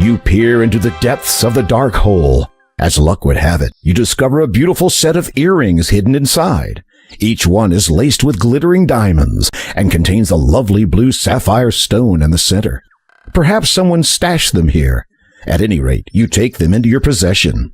You peer into the depths of the dark hole. As luck would have it, you discover a beautiful set of earrings hidden inside. Each one is laced with glittering diamonds and contains a lovely blue sapphire stone in the center. Perhaps someone stashed them here. At any rate, you take them into your possession.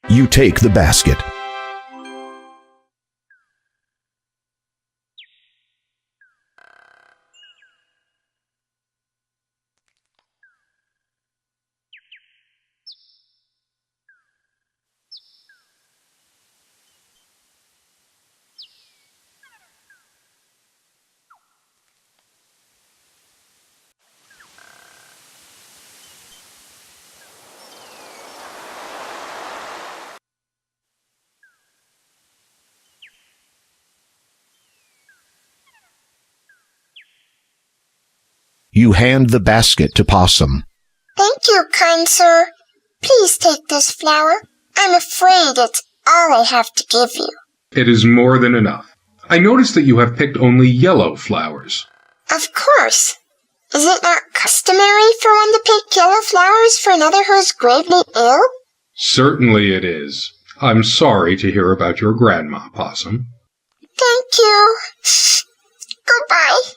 You take the basket. You hand the basket to Possum. Thank you, kind sir. Please take this flower. I'm afraid it's all I have to give you. It is more than enough. I notice that you have picked only yellow flowers. Of course. Is it not customary for one to pick yellow flowers for another who is gravely ill? Certainly it is. I'm sorry to hear about your grandma, Possum. Thank you. Goodbye.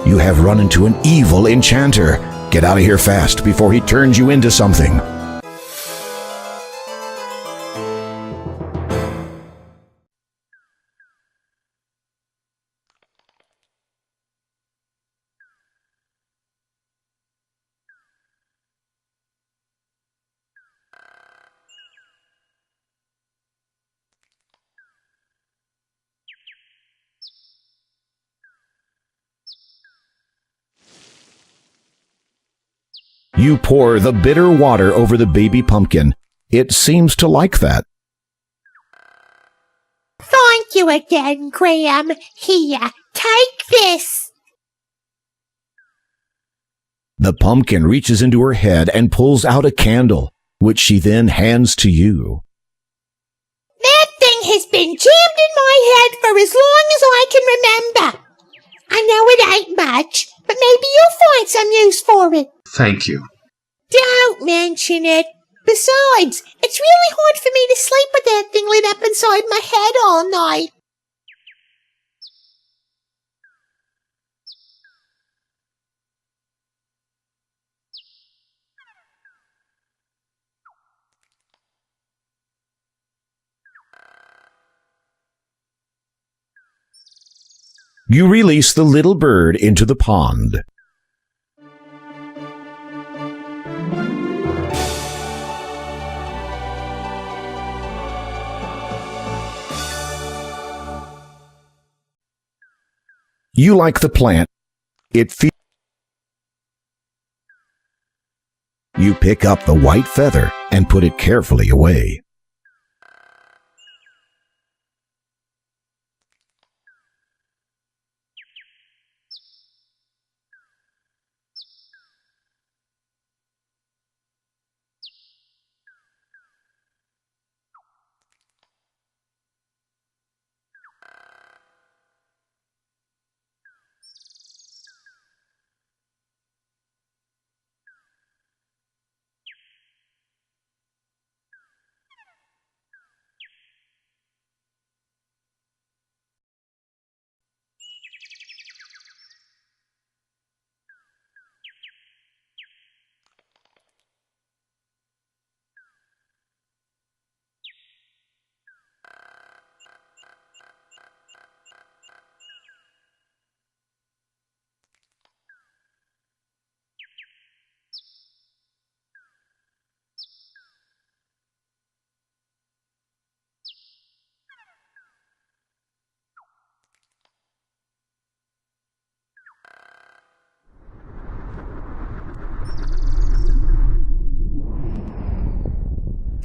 You have run into an evil enchanter. Get out of here fast before he turns you into something. You pour the bitter water over the baby pumpkin. It seems to like that. Thank you again, Graham. Here, take this. The pumpkin reaches into her head and pulls out a candle, which she then hands to you. That thing has been jammed in my head for as long as I can remember. I know it ain't much, but maybe you'll find some use for it. Thank you. Don't mention it. Besides, it's really hard for me to sleep with that thing lit up inside my head all night. You release the little bird into the pond. You like the plant. It feels. You pick up the white feather and put it carefully away.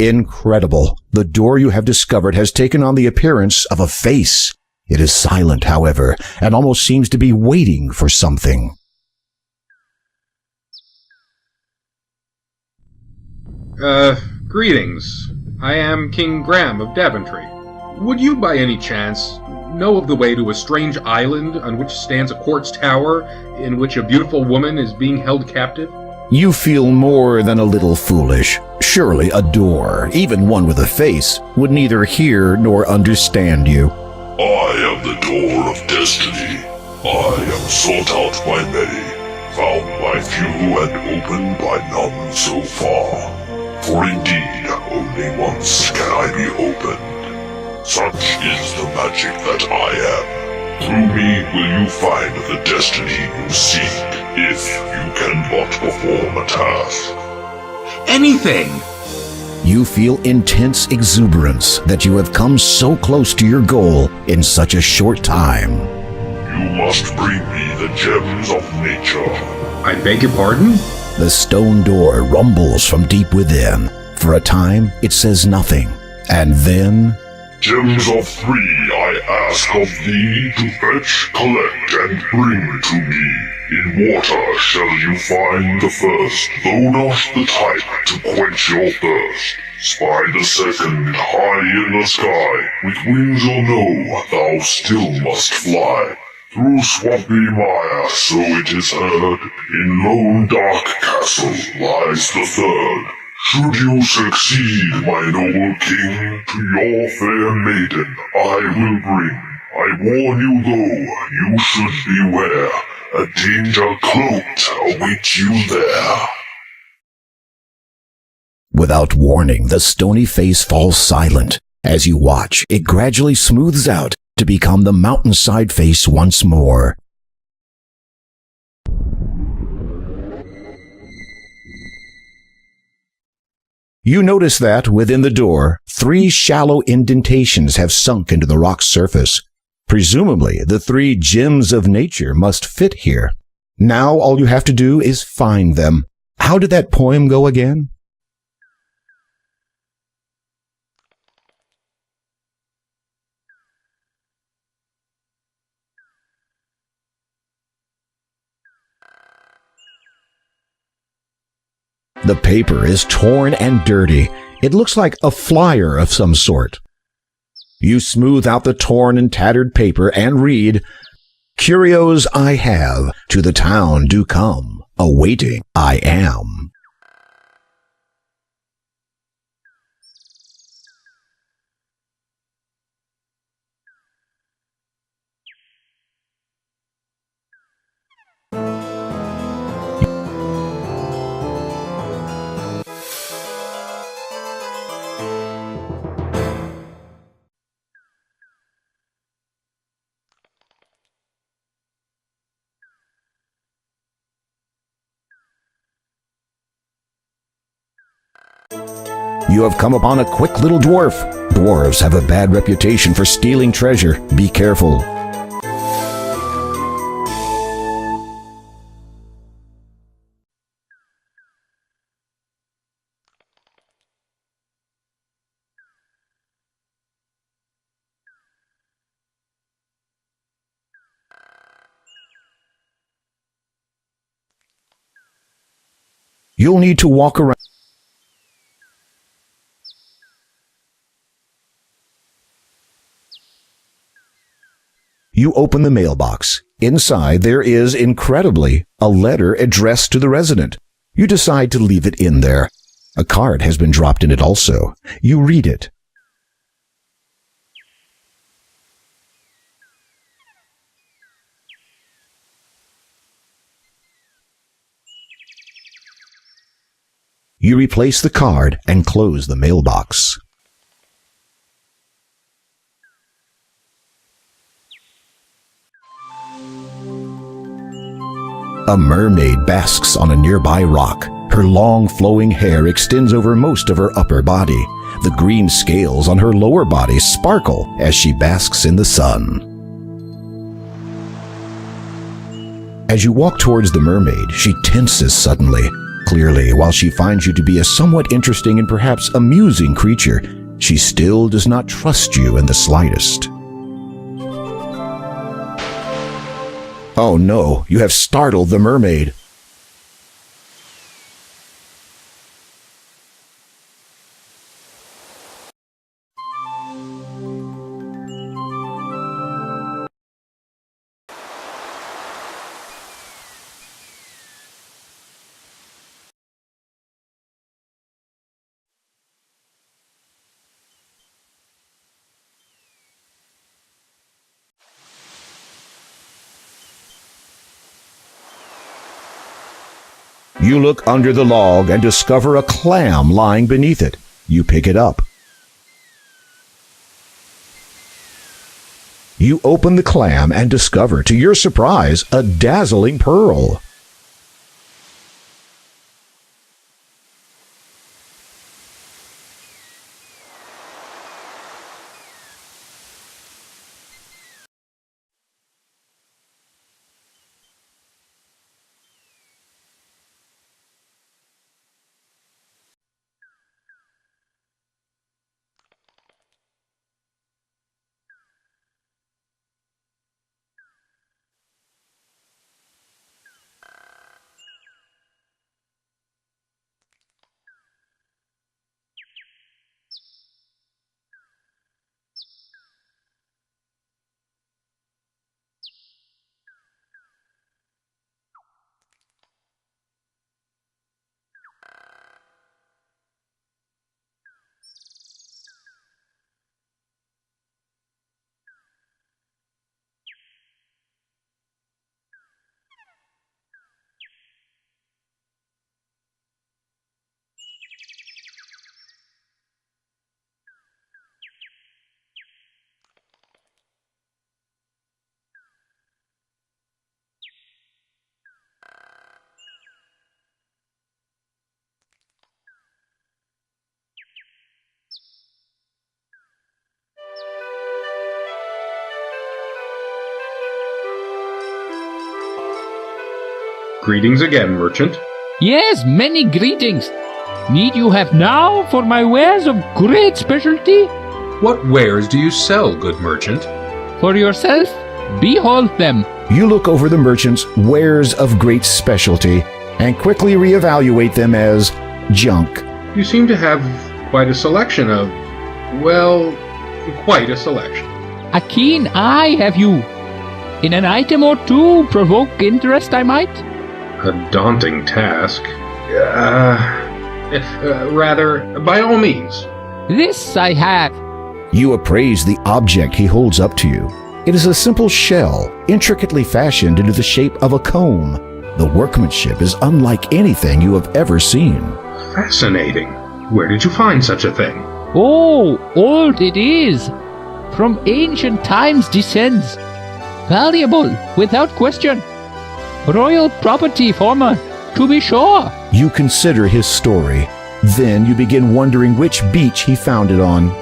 Incredible. The door you have discovered has taken on the appearance of a face. It is silent, however, and almost seems to be waiting for something. Greetings. I am King Graham of Daventry. Would you by any chance know of the way to a strange island on which stands a quartz tower in which a beautiful woman is being held captive? You feel more than a little foolish. Surely a door, even one with a face, would neither hear nor understand you. I am the door of destiny. I am sought out by many, found by few, and opened by none so far. For indeed, only once can I be opened. Such is the magic that I am. Through me will you find the destiny you seek, if you can but perform a task. Anything! You feel intense exuberance that you have come so close to your goal in such a short time. You must bring me the gems of nature. I beg your pardon? The stone door rumbles from deep within. For a time, it says nothing. And then... Gems of 3 I ask of thee to fetch, collect, and bring to me. In water shall you find the first, though not the type to quench your thirst. Spy the second, high in the sky, with wings or no, thou still must fly. Through swampy mire, so it is heard, in lone dark castle lies the third. Should you succeed, my noble king, to your fair maiden I will bring. I warn you though, you should beware, a danger cloaked awaits you there. Without warning, the stony face falls silent. As you watch, it gradually smooths out to become the mountainside face once more. You notice that, within the door, 3 shallow indentations have sunk into the rock's surface. Presumably, the 3 gems of nature must fit here. Now all you have to do is find them. How did that poem go again? The paper is torn and dirty. It looks like a flyer of some sort. You smooth out the torn and tattered paper and read, "Curios I have, to the town do come, awaiting I am." You have come upon a quick little dwarf. Dwarves have a bad reputation for stealing treasure. Be careful. You'll need to walk around. You open the mailbox. Inside there is, incredibly, a letter addressed to the resident. You decide to leave it in there. A card has been dropped in it also. You read it. You replace the card and close the mailbox. A mermaid basks on a nearby rock. Her long flowing hair extends over most of her upper body. The green scales on her lower body sparkle as she basks in the sun. As you walk towards the mermaid, she tenses suddenly. Clearly, while she finds you to be a somewhat interesting and perhaps amusing creature, she still does not trust you in the slightest. Oh no, you have startled the mermaid. You look under the log and discover a clam lying beneath it. You pick it up. You open the clam and discover, to your surprise, a dazzling pearl. Greetings again, merchant. Yes, many greetings. Need you have now for my wares of great specialty? What wares do you sell, good merchant? For yourself, behold them. You look over the merchant's wares of great specialty and quickly reevaluate them as junk. You seem to have quite a selection of, well, quite a selection. A keen eye have you. In an item or two provoke interest, I might? A daunting task. Rather, by all means. This I have. You appraise the object he holds up to you. It is a simple shell, intricately fashioned into the shape of a comb. The workmanship is unlike anything you have ever seen. Fascinating. Where did you find such a thing? Oh, old it is. From ancient times descends. Valuable, without question. Royal property, former, to be sure. You consider his story. Then you begin wondering which beach he found it on.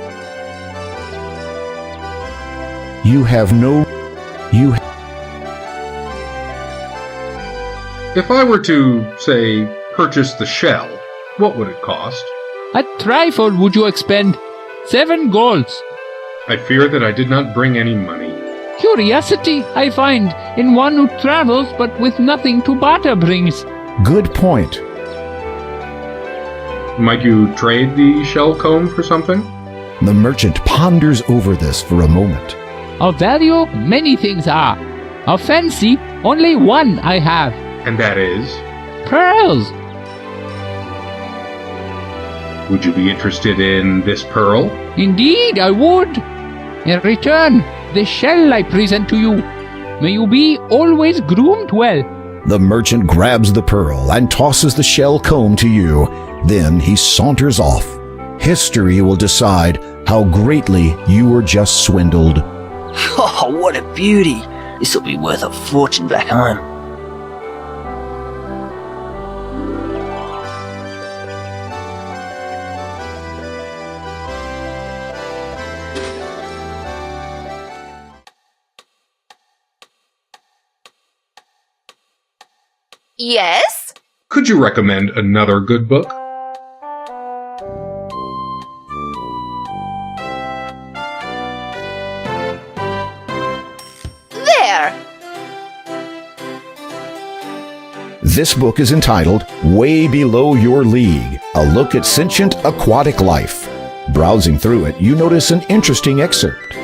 If I were to, say, purchase the shell, what would it cost? A trifle would you expend. 7 golds. I fear that I did not bring any money. Curiosity, I find, in one who travels but with nothing to barter brings. Good point. Might you trade the shell comb for something? The merchant ponders over this for a moment. Of value, many things are. Of fancy, only one I have. And that is? Pearls. Would you be interested in this pearl? Indeed, I would. In return, the shell I present to you. May you be always groomed well. The merchant grabs the pearl and tosses the shell comb to you. Then he saunters off. History will decide how greatly you were just swindled. Oh, what a beauty! This'll be worth a fortune back home. Yes? Could you recommend another good book? There! This book is entitled Way Below Your League, a look at sentient aquatic life. Browsing through it, you notice an interesting excerpt.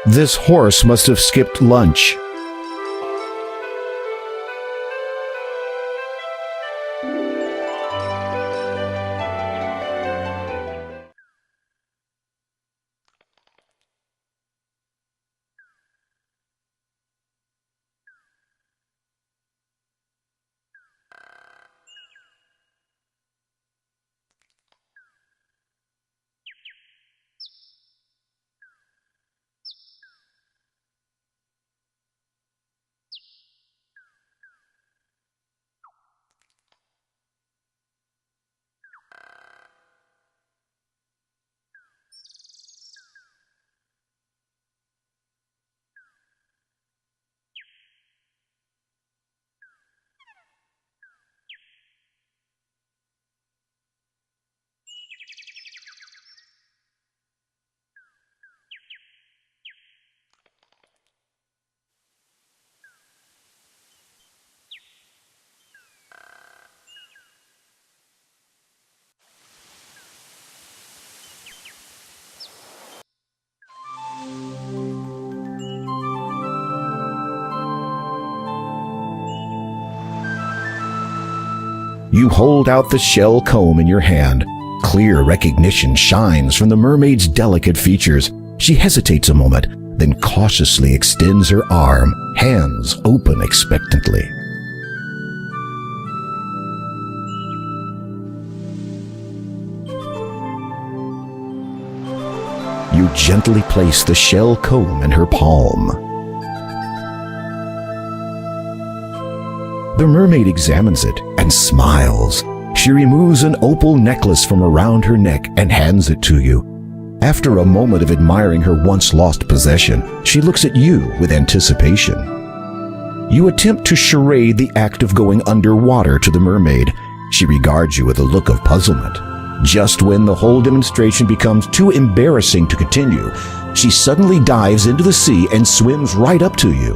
This horse must have skipped lunch. You hold out the shell comb in your hand. Clear recognition shines from the mermaid's delicate features. She hesitates a moment, then cautiously extends her arm, hands open expectantly. You gently place the shell comb in her palm. The mermaid examines it and smiles. She removes an opal necklace from around her neck and hands it to you. After a moment of admiring her once-lost possession, she looks at you with anticipation. You attempt to charade the act of going underwater to the mermaid. She regards you with a look of puzzlement. Just when the whole demonstration becomes too embarrassing to continue, she suddenly dives into the sea and swims right up to you.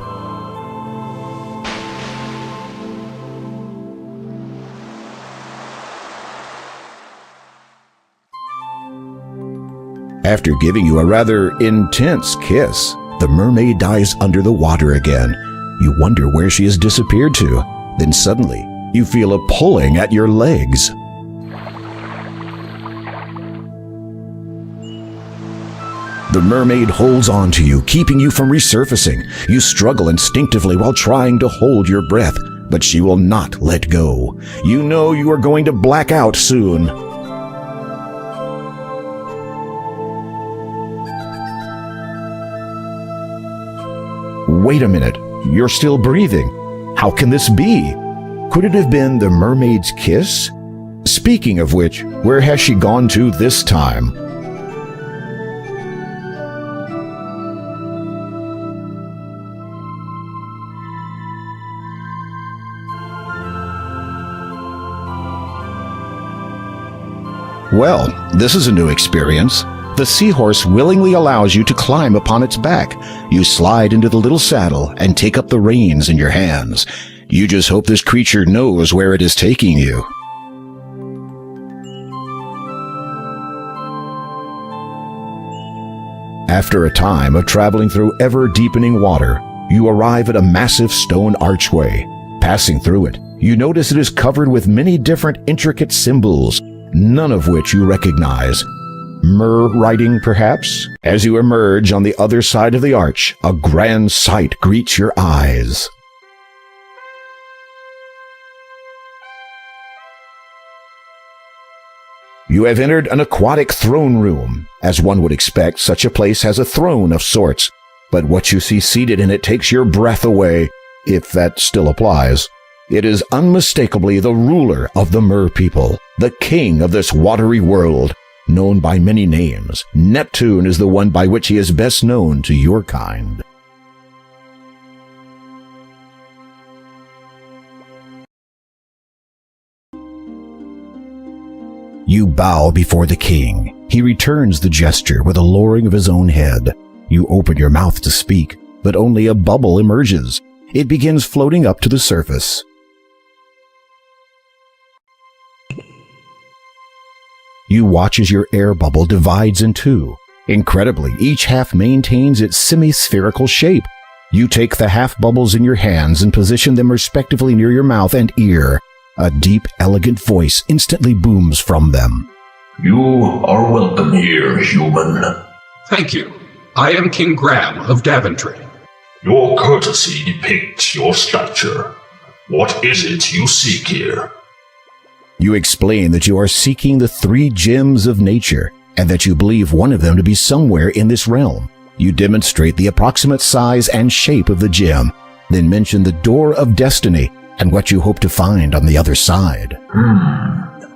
After giving you a rather intense kiss, the mermaid dives under the water again. You wonder where she has disappeared to. Then suddenly, you feel a pulling at your legs. The mermaid holds on to you, keeping you from resurfacing. You struggle instinctively while trying to hold your breath, but she will not let go. You know you are going to black out soon. Wait a minute, you're still breathing. How can this be? Could it have been the mermaid's kiss? Speaking of which, where has she gone to this time? Well, this is a new experience. The seahorse willingly allows you to climb upon its back. You slide into the little saddle and take up the reins in your hands. You just hope this creature knows where it is taking you. After a time of traveling through ever-deepening water, you arrive at a massive stone archway. Passing through it, You notice it is covered with many different intricate symbols, none of which you recognize. Myrrh writing, perhaps? As you emerge on the other side of the arch, a grand sight greets your eyes. You have entered an aquatic throne room. As one would expect, such a place has a throne of sorts, but what you see seated in it takes your breath away, if that still applies. It is unmistakably the ruler of the Mer people, the king of this watery world, known by many names. Neptune is the one by which he is best known to your kind. You bow before the king. He returns the gesture with a lowering of his own head. You open your mouth to speak, but only a bubble emerges. It begins floating up to the surface. You watch as your air bubble divides in two. Incredibly, each half maintains its semi-spherical shape. You take the half bubbles in your hands and position them respectively near your mouth and ear. A deep, elegant voice instantly booms from them. You are welcome here, human. Thank you. I am King Graham of Daventry. Your courtesy depicts your stature. What is it you seek here? You explain that you are seeking the 3 gems of nature, and that you believe one of them to be somewhere in this realm. You demonstrate the approximate size and shape of the gem, then mention the Door of Destiny and what you hope to find on the other side.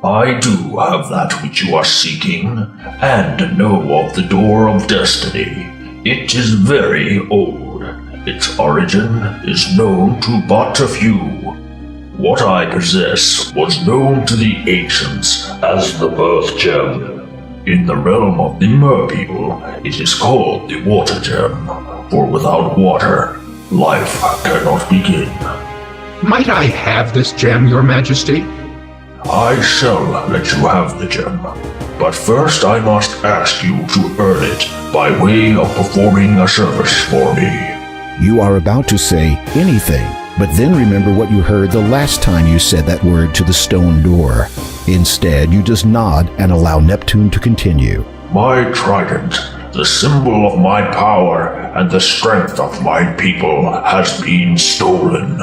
I do have that which you are seeking, and know of the Door of Destiny. It is very old. Its origin is known to but a few. What I possess was known to the ancients as the Birth Gem. In the realm of the Mer people, it is called the Water Gem, for without water, life cannot begin. Might I have this gem, Your Majesty? I shall let you have the gem, but first I must ask you to earn it by way of performing a service for me. You are about to say anything, but then remember what you heard the last time you said that word to the stone door. Instead, you just nod and allow Neptune to continue. My trident, the symbol of my power and the strength of my people, has been stolen.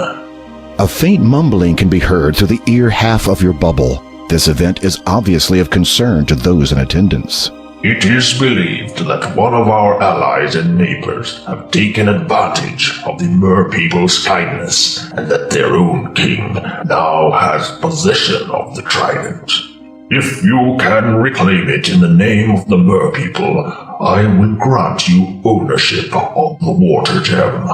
A faint mumbling can be heard through the ear half of your bubble. This event is obviously of concern to those in attendance. It is believed that one of our allies and neighbors have taken advantage of the Mer people's kindness, and that their own king now has possession of the trident. If you can reclaim it in the name of the Mer people, I will grant you ownership of the Water Gem.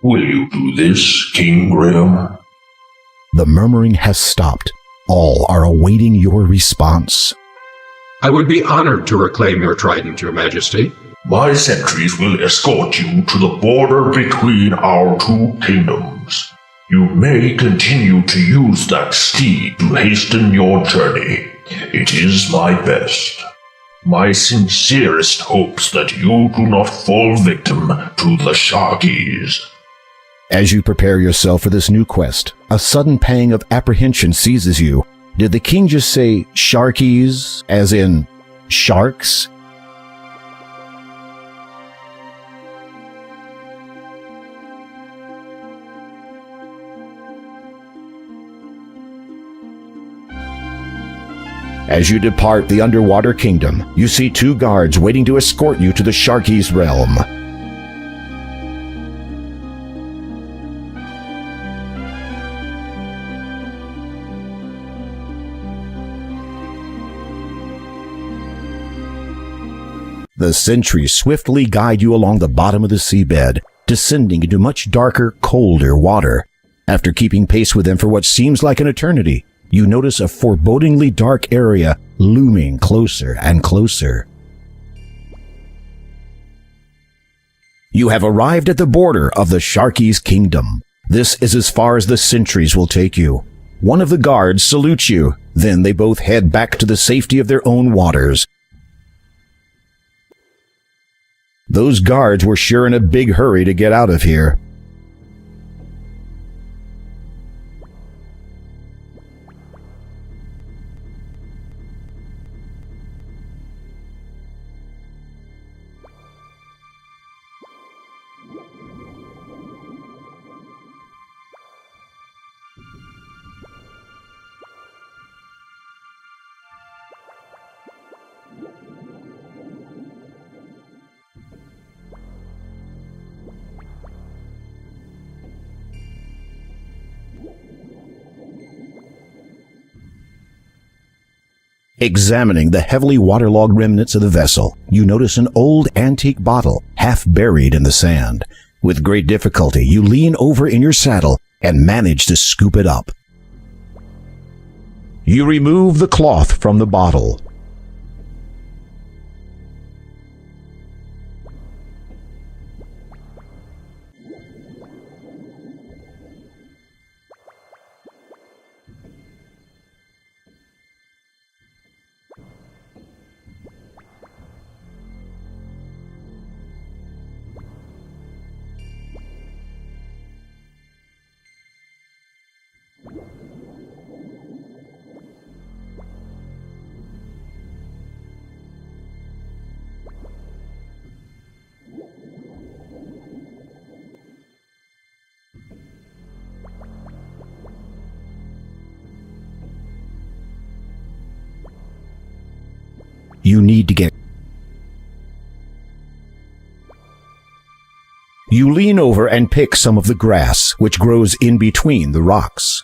Will you do this, King Graham? The murmuring has stopped. All are awaiting your response. I would be honored to reclaim your trident, Your Majesty. My sentries will escort you to the border between our 2 kingdoms. You may continue to use that steed to hasten your journey. It is my best. My sincerest hopes that you do not fall victim to the Sharkies. As you prepare yourself for this new quest, a sudden pang of apprehension seizes you. Did the king just say Sharkies, as in sharks? As you depart the underwater kingdom, you see 2 guards waiting to escort you to the Sharkies realm. The sentries swiftly guide you along the bottom of the seabed, descending into much darker, colder water. After keeping pace with them for what seems like an eternity, you notice a forebodingly dark area looming closer and closer. You have arrived at the border of the Sharkies' kingdom. This is as far as the sentries will take you. One of the guards salutes you, then they both head back to the safety of their own waters. Those guards were sure in a big hurry to get out of here. Examining the heavily waterlogged remnants of the vessel, you notice an old antique bottle half buried in the sand. With great difficulty, you lean over in your saddle and manage to scoop it up. You remove the cloth from the bottle. You need to get... You lean over and pick some of the grass, which grows in between the rocks.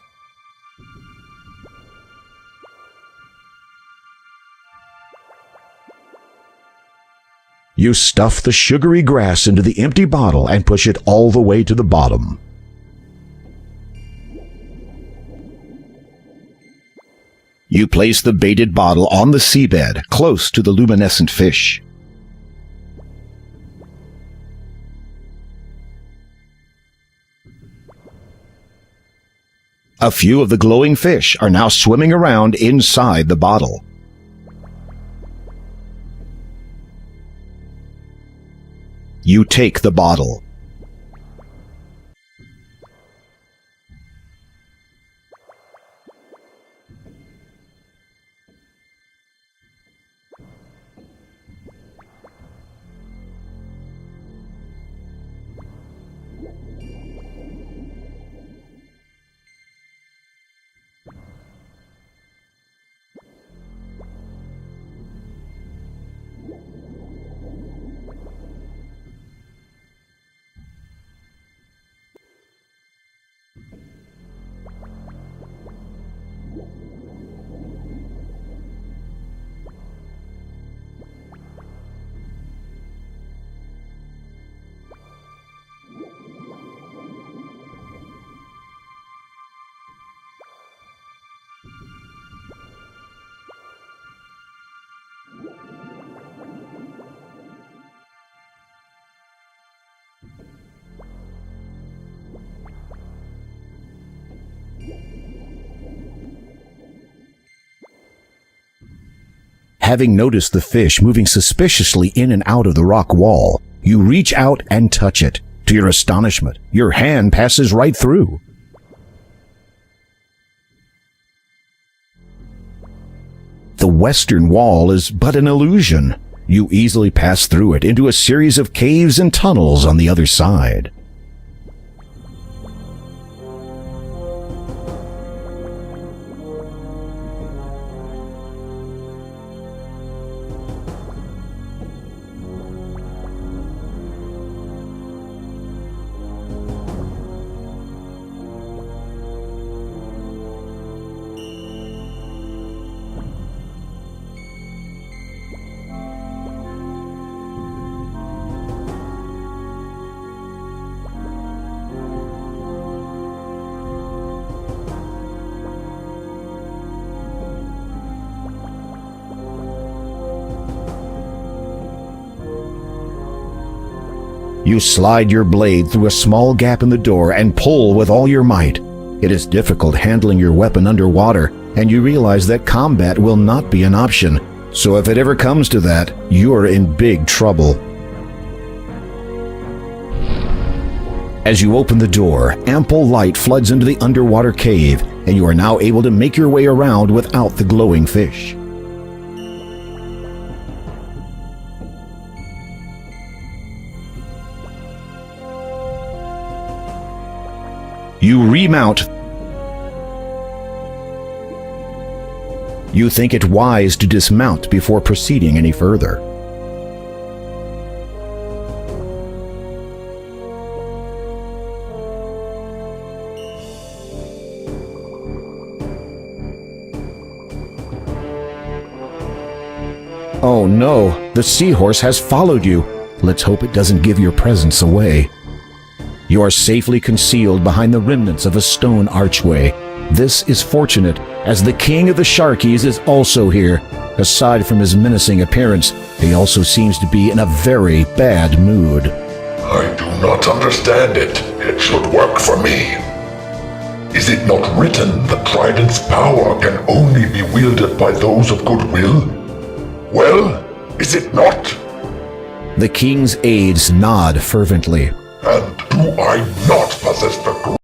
You stuff the sugary grass into the empty bottle and push it all the way to the bottom. You place the baited bottle on the seabed, close to the luminescent fish. A few of the glowing fish are now swimming around inside the bottle. You take the bottle. Having noticed the fish moving suspiciously in and out of the rock wall, you reach out and touch it. To your astonishment, your hand passes right through. The western wall is but an illusion. You easily pass through it into a series of caves and tunnels on the other side. You slide your blade through a small gap in the door and pull with all your might. It is difficult handling your weapon underwater, and you realize that combat will not be an option. So if it ever comes to that, you're in big trouble. As you open the door, ample light floods into the underwater cave, and you are now able to make your way around without the glowing fish. You remount. You think it wise to dismount before proceeding any further. Oh no, the seahorse has followed you. Let's hope it doesn't give your presence away. You are safely concealed behind the remnants of a stone archway. This is fortunate, as the king of the Sharkies is also here. Aside from his menacing appearance, he also seems to be in a very bad mood. I do not understand it. It should work for me. Is it not written that Trident's power can only be wielded by those of goodwill? Well, is it not? The king's aides nod fervently. And do I not possess the